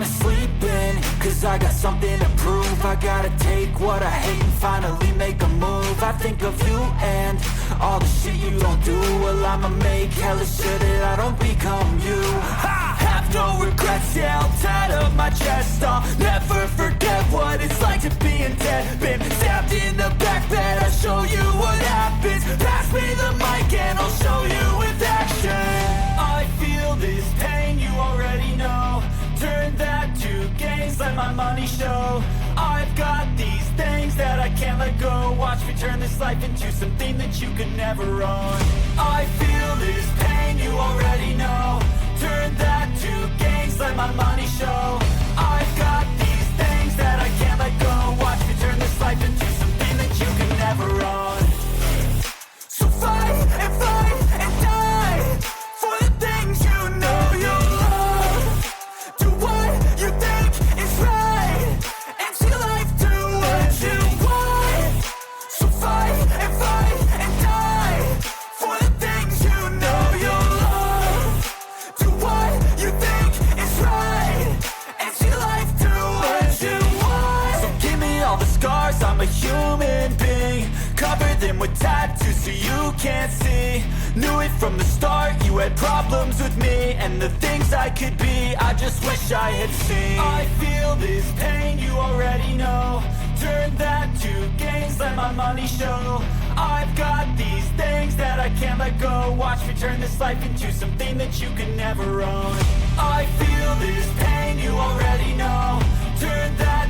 wanna sleep in, cause I got something to prove. I gotta take what I hate and finally make a move. I think of you and all the shit you don't do. Well, I'ma make hella sure that I don't become you. I have no regrets, yeah, I'll tie up my chest. I'll never forget what it's like to be in debt. Been stabbed in the back bed, I'll show you what happens. Pass me the mic and I'll show you with action. I feel this pain, you already know. Turn that to gains, let my money show. I've got these things that I can't let go. Watch me turn this life into something that you could never own. I feel this pain, you already know. Turn that to gains, let my money show. I've got these things that I can't let go. Watch me turn this life into something that you could never own. So fight and die for the things you know you love. Do what you think is right and see life do what you want. So fight and die for the things you know you love. Do what you think is right and see life do what you want. So give me all the scars, I'm a human being. Cover them with tattoos so you can't see. Knew it from the start, you had problems with me and the things I could be, I just wish I had seen. I feel this pain, you already know. Turn that to gains, let my money show. I've got these things that I can't let go. Watch me turn this life into something that you can never own. I feel this pain, you already know. Turn that